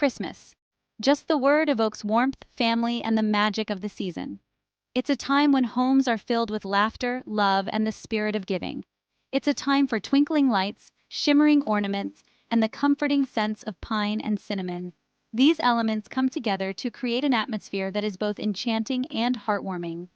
Christmas. Just the word evokes warmth, family, and the magic of the season. It's a time when homes are filled with laughter, love, and the spirit of giving. It's a time for twinkling lights, shimmering ornaments, and the comforting scents of pine and cinnamon. These elements come together to create an atmosphere that is both enchanting and heartwarming.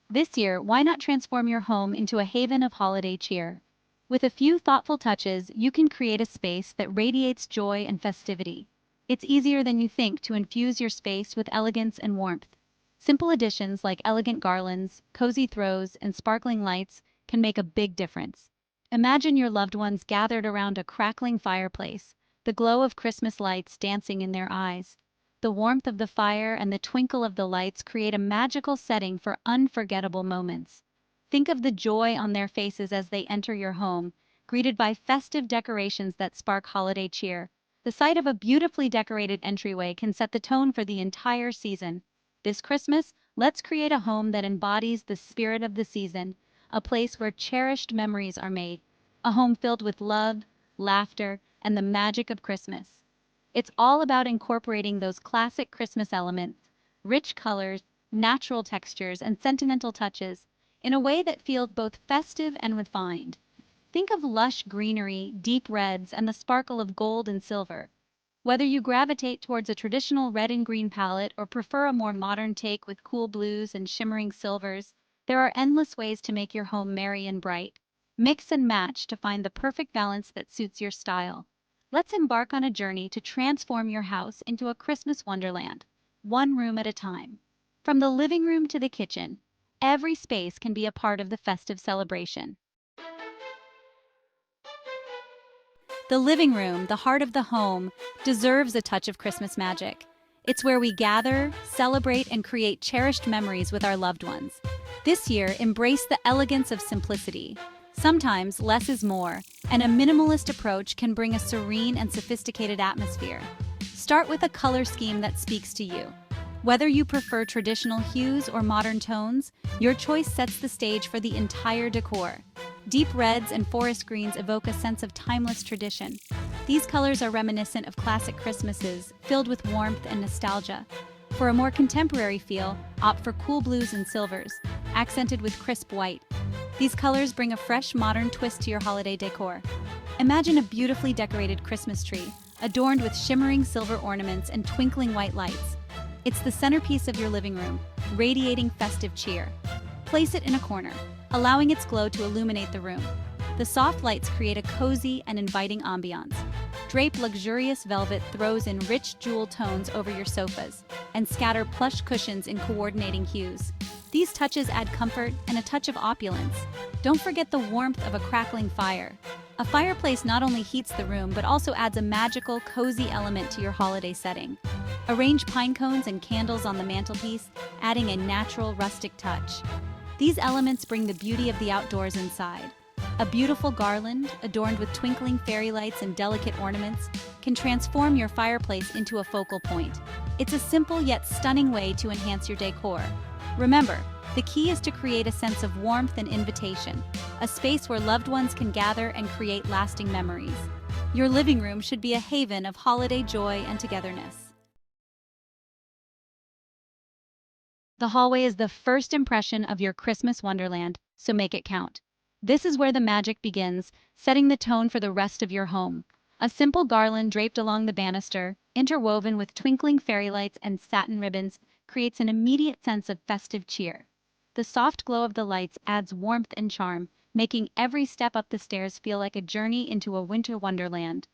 This year, why not transform your home into a haven of holiday cheer? With a few thoughtful touches, you can create a space that radiates joy and festivity. It's easier than you think to infuse your space with elegance and warmth. Simple additions like elegant garlands, cozy throws, and sparkling lights can make a big difference. Imagine your loved ones gathered around a crackling fireplace, the glow of Christmas lights dancing in their eyes. The warmth of the fire and the twinkle of the lights create a magical setting for unforgettable moments. Think of the joy on their faces as they enter your home, greeted by festive decorations that spark holiday cheer. The sight of a beautifully decorated entryway can set the tone for the entire season. This Christmas, let's create a home that embodies the spirit of the season, a place where cherished memories are made, a home filled with love, laughter, and the magic of Christmas. It's all about incorporating those classic Christmas elements, rich colors, natural textures, and sentimental touches, in a way that feels both festive and refined. Think of lush greenery, deep reds, and the sparkle of gold and silver. Whether you gravitate towards a traditional red and green palette or prefer a more modern take with cool blues and shimmering silvers, there are endless ways to make your home merry and bright. Mix and match to find the perfect balance that suits your style. Let's embark on a journey to transform your house into a Christmas wonderland, one room at a time. From the living room to the kitchen, every space can be a part of the festive celebration. The living room, the heart of the home, deserves a touch of Christmas magic. It's where we gather, celebrate, and create cherished memories with our loved ones. This year, embrace the elegance of simplicity. Sometimes less is more, and a minimalist approach can bring a serene and sophisticated atmosphere. Start with a color scheme that speaks to you. Whether you prefer traditional hues or modern tones, your choice sets the stage for the entire decor. Deep reds and forest greens evoke a sense of timeless tradition. These colors are reminiscent of classic Christmases, filled with warmth and nostalgia. For a more contemporary feel, opt for cool blues and silvers, accented with crisp white. These colors bring a fresh, modern twist to your holiday decor. Imagine a beautifully decorated Christmas tree, adorned with shimmering silver ornaments and twinkling white lights. It's the centerpiece of your living room, radiating festive cheer. Place it in a corner, allowing its glow to illuminate the room. The soft lights create a cozy and inviting ambiance. Drape luxurious velvet throws in rich jewel tones over your sofas, and scatter plush cushions in coordinating hues. These touches add comfort and a touch of opulence. Don't forget the warmth of a crackling fire. A fireplace not only heats the room but also adds a magical, cozy element to your holiday setting. Arrange pine cones and candles on the mantelpiece, adding a natural, rustic touch. These elements bring the beauty of the outdoors inside. A beautiful garland, adorned with twinkling fairy lights and delicate ornaments, can transform your fireplace into a focal point. It's a simple yet stunning way to enhance your decor. Remember, the key is to create a sense of warmth and invitation, a space where loved ones can gather and create lasting memories. Your living room should be a haven of holiday joy and togetherness. The hallway is the first impression of your Christmas wonderland, so make it count. This is where the magic begins, setting the tone for the rest of your home. A simple garland draped along the banister, interwoven with twinkling fairy lights and satin ribbons, creates an immediate sense of festive cheer. The soft glow of the lights adds warmth and charm, making every step up the stairs feel like a journey into a winter wonderland.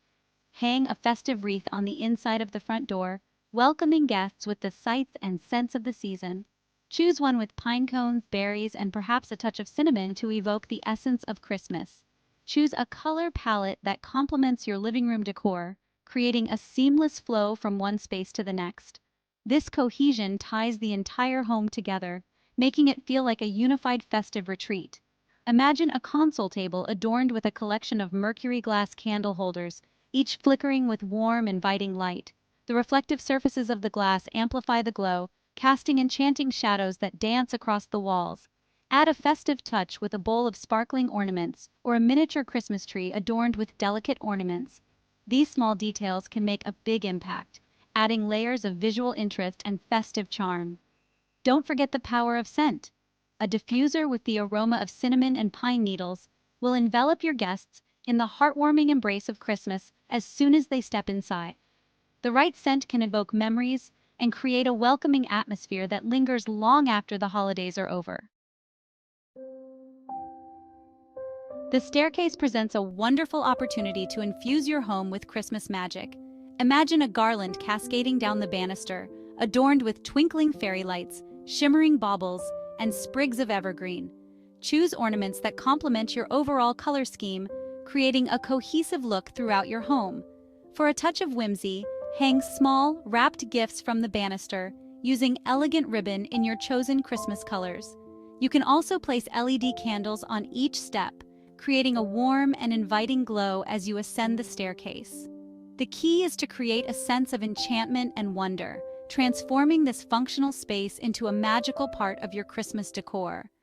Hang a festive wreath on the inside of the front door, welcoming guests with the sights and scents of the season. Choose one with pine cones, berries, and perhaps a touch of cinnamon to evoke the essence of Christmas. Choose a color palette that complements your living room decor, creating a seamless flow from one space to the next. This cohesion ties the entire home together, making it feel like a unified festive retreat. Imagine a console table adorned with a collection of mercury glass candle holders, each flickering with warm, inviting light. The reflective surfaces of the glass amplify the glow, casting enchanting shadows that dance across the walls. Add a festive touch with a bowl of sparkling ornaments or a miniature Christmas tree adorned with delicate ornaments. These small details can make a big impact, adding layers of visual interest and festive charm. Don't forget the power of scent. A diffuser with the aroma of cinnamon and pine needles will envelop your guests in the heartwarming embrace of Christmas as soon as they step inside. The right scent can evoke memories and create a welcoming atmosphere that lingers long after the holidays are over. The staircase presents a wonderful opportunity to infuse your home with Christmas magic. Imagine a garland cascading down the banister, adorned with twinkling fairy lights, shimmering baubles, and sprigs of evergreen. Choose ornaments that complement your overall color scheme, creating a cohesive look throughout your home. For a touch of whimsy, hang small, wrapped gifts from the banister, using elegant ribbon in your chosen Christmas colors. You can also place LED candles on each step, creating a warm and inviting glow as you ascend the staircase. The key is to create a sense of enchantment and wonder, transforming this functional space into a magical part of your Christmas decor.